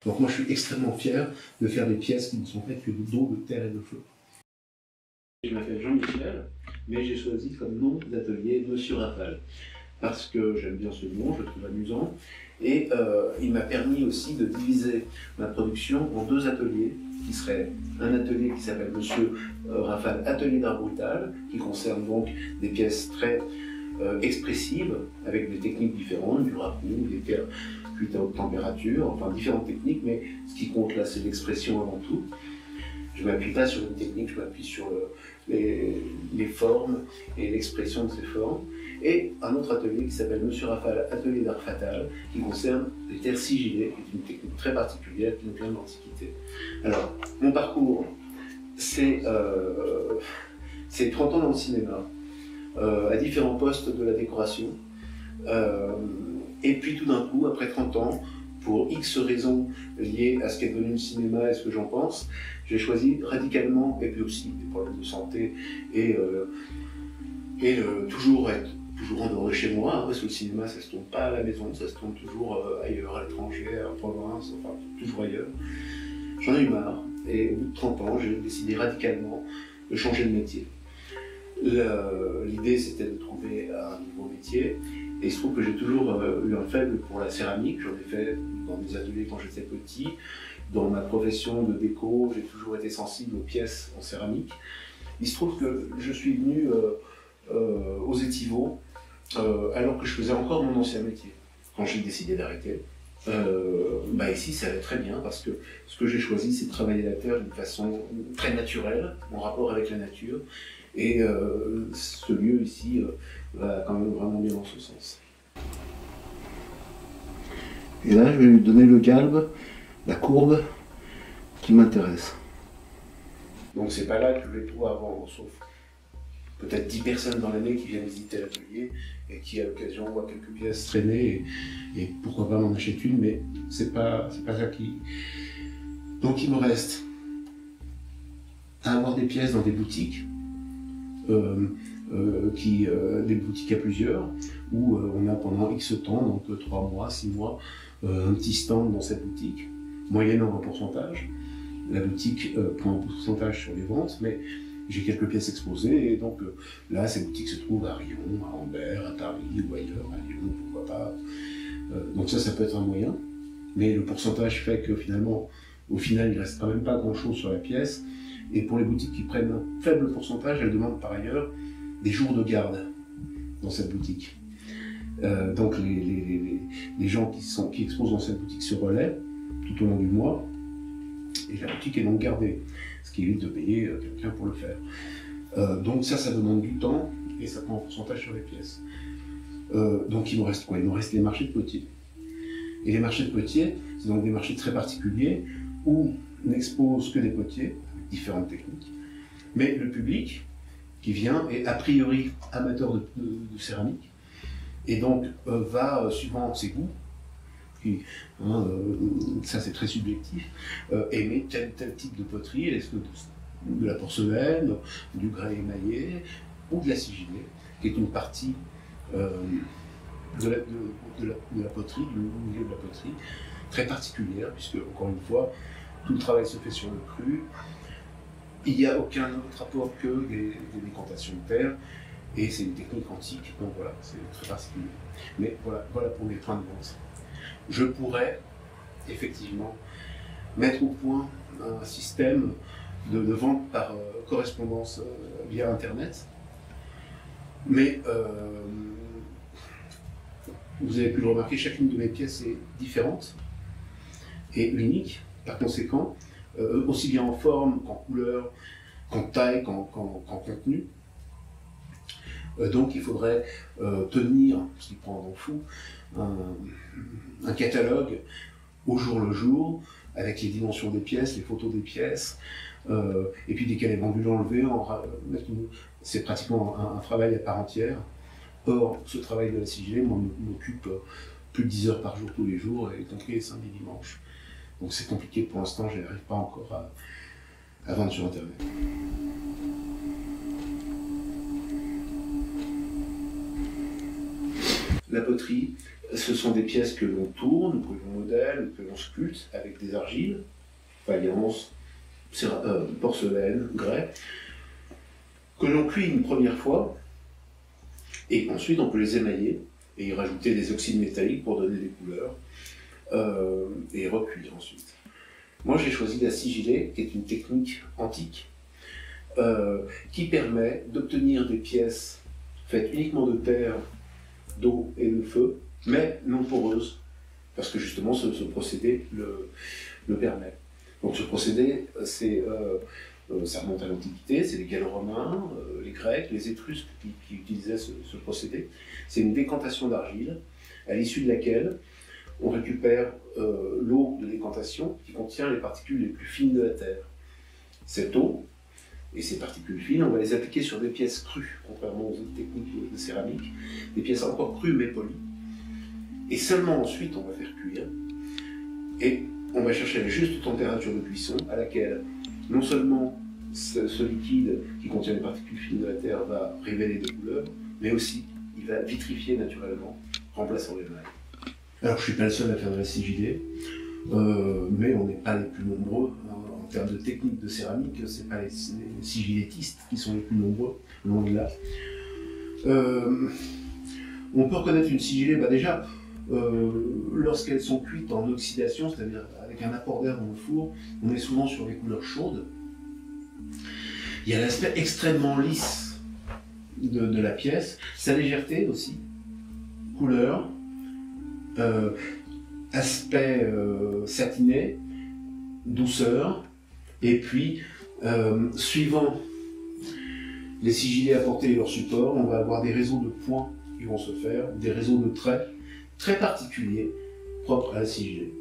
Donc moi je suis extrêmement fier de faire des pièces qui ne sont faites que d'eau, de terre et de feu. Je m'appelle Jean-Michel, mais j'ai choisi comme nom d'atelier Monsieur Rafale, parce que j'aime bien ce nom, je le trouve amusant, et il m'a permis aussi de diviser ma production en deux ateliers, qui seraient un atelier qui s'appelle Monsieur Rafale Atelier d'art brutal, qui concerne donc des pièces très expressives, avec des techniques différentes, du ragoût, des pierres cuites à haute température, enfin différentes techniques, mais ce qui compte là c'est l'expression avant tout. Je ne m'appuie pas sur une technique, je m'appuie sur les formes et l'expression de ces formes. Et un autre atelier qui s'appelle Monsieur Rafale Atelier d'art fatal, qui concerne les terres sigillées, qui est une technique très particulière qui nous vient de l'Antiquité. Alors, mon parcours, c'est 30 ans dans le cinéma, à différents postes de la décoration. Et puis tout d'un coup, après 30 ans, pour X raisons liées à ce qu'est devenu le cinéma et ce que j'en pense, j'ai choisi radicalement, et puis aussi des problèmes de santé, et toujours être en dehors de chez moi, hein, parce que le cinéma ça se tourne pas à la maison, ça se tourne toujours ailleurs, à l'étranger, en province, enfin toujours ailleurs. J'en ai eu marre, et au bout de 30 ans, j'ai décidé radicalement de changer de métier. L'idée c'était de trouver un nouveau métier, et il se trouve que j'ai toujours eu un faible pour la céramique. J'en ai fait dans mes ateliers quand j'étais petit. Dans ma profession de déco, j'ai toujours été sensible aux pièces en céramique. Il se trouve que je suis venu aux Étivaux alors que je faisais encore mon ancien métier. Quand j'ai décidé d'arrêter, ici ça allait très bien parce que ce que j'ai choisi c'est de travailler la terre d'une façon très naturelle, en rapport avec la nature. Et ce lieu ici va quand même vraiment bien dans ce sens. Et là, je vais lui donner le galbe, la courbe qui m'intéresse. Donc c'est pas là que je vais pouvoir vendre, sauf peut-être 10 personnes dans l'année qui viennent visiter l'atelier et qui à l'occasion voient quelques pièces traîner et pourquoi pas m'en acheter une, mais c'est pas ça qui... Donc il me reste à avoir des pièces dans des boutiques, des boutiques à plusieurs, où on a pendant X temps, donc 3 mois, 6 mois, un petit stand dans cette boutique, moyennant un pourcentage. La boutique prend un pourcentage sur les ventes, mais j'ai quelques pièces exposées, et donc là, ces boutiques se trouvent à Riom, à Ambert, à Paris ou ailleurs, à Lyon, pourquoi pas. Donc ça peut être un moyen, mais le pourcentage fait que finalement, au final, il ne reste quand même pas grand-chose sur la pièce. Et pour les boutiques qui prennent un faible pourcentage, elles demandent par ailleurs des jours de garde dans cette boutique. Donc les gens qui exposent dans cette boutique se relaient tout au long du mois, et la boutique est donc gardée, ce qui évite de payer quelqu'un pour le faire. Donc ça demande du temps, et ça prend un pourcentage sur les pièces. Donc il me reste quoi? Il me reste les marchés de potiers. Et les marchés de potiers, c'est donc des marchés très particuliers, où on n'expose que des potiers, différentes techniques, mais le public qui vient est a priori amateur de céramique, et donc va, suivant ses goûts, ça c'est très subjectif, aimer tel type de poterie, est-ce que de la porcelaine, du grès émaillé, ou de la sigillée, qui est une partie de la poterie, du milieu de la poterie, très particulière, puisque, encore une fois, tout le travail se fait sur le cru. Il n'y a aucun autre apport que des décantations de terre, et c'est une technique antique, donc voilà, c'est très particulier. Mais voilà pour mes points de vente. Je pourrais, effectivement, mettre au point un système de vente par correspondance via Internet, mais vous avez pu le remarquer, chacune de mes pièces est différente et unique, par conséquent, aussi bien en forme qu'en couleur, qu'en taille, qu'en contenu. Donc il faudrait tenir, ce qui prend un temps fou, un catalogue au jour le jour, avec les dimensions des pièces, les photos des pièces, et puis dès qu'elle est vendue, l'enlever, c'est pratiquement un travail à part entière. Or, ce travail de la sigillée m'occupe plus de 10 heures par jour tous les jours, y compris les samedis et dimanches. Donc c'est compliqué pour l'instant, je n'arrive pas encore à vendre sur Internet. La poterie, ce sont des pièces que l'on tourne, que l'on modèle, que l'on sculpte avec des argiles, faïence, porcelaine, grès, que l'on cuit une première fois, et ensuite on peut les émailler et y rajouter des oxydes métalliques pour donner des couleurs, et recuire ensuite. Moi j'ai choisi la sigillée, qui est une technique antique, qui permet d'obtenir des pièces faites uniquement de terre, d'eau et de feu, mais non poreuses, parce que justement ce procédé le permet. Donc ce procédé, ça remonte à l'Antiquité, c'est les Gallo-Romains, les Grecs, les Étrusques qui utilisaient ce procédé. C'est une décantation d'argile, à l'issue de laquelle on récupère l'eau de décantation qui contient les particules les plus fines de la Terre. Cette eau et ces particules fines, on va les appliquer sur des pièces crues, contrairement aux autres techniques de céramique, des pièces encore crues mais polies. Et seulement ensuite, on va faire cuire. Et on va chercher la juste température de cuisson à laquelle non seulement ce liquide qui contient les particules fines de la Terre va révéler des couleurs, mais aussi il va vitrifier naturellement, remplaçant l'émail. Alors je ne suis pas le seul à faire de la sigillée, mais on n'est pas les plus nombreux. En termes de technique de céramique, ce n'est pas les sigillettistes qui sont les plus nombreux, loin de là. On peut reconnaître une sigillée, déjà, lorsqu'elles sont cuites en oxydation, c'est-à-dire avec un apport d'air dans le four, on est souvent sur les couleurs chaudes. Il y a l'aspect extrêmement lisse de la pièce, sa légèreté aussi, couleur, aspect satiné, douceur, et puis suivant les sigillés apportés et leur support, on va avoir des réseaux de points qui vont se faire, des réseaux de traits très particuliers propres à la sigillée.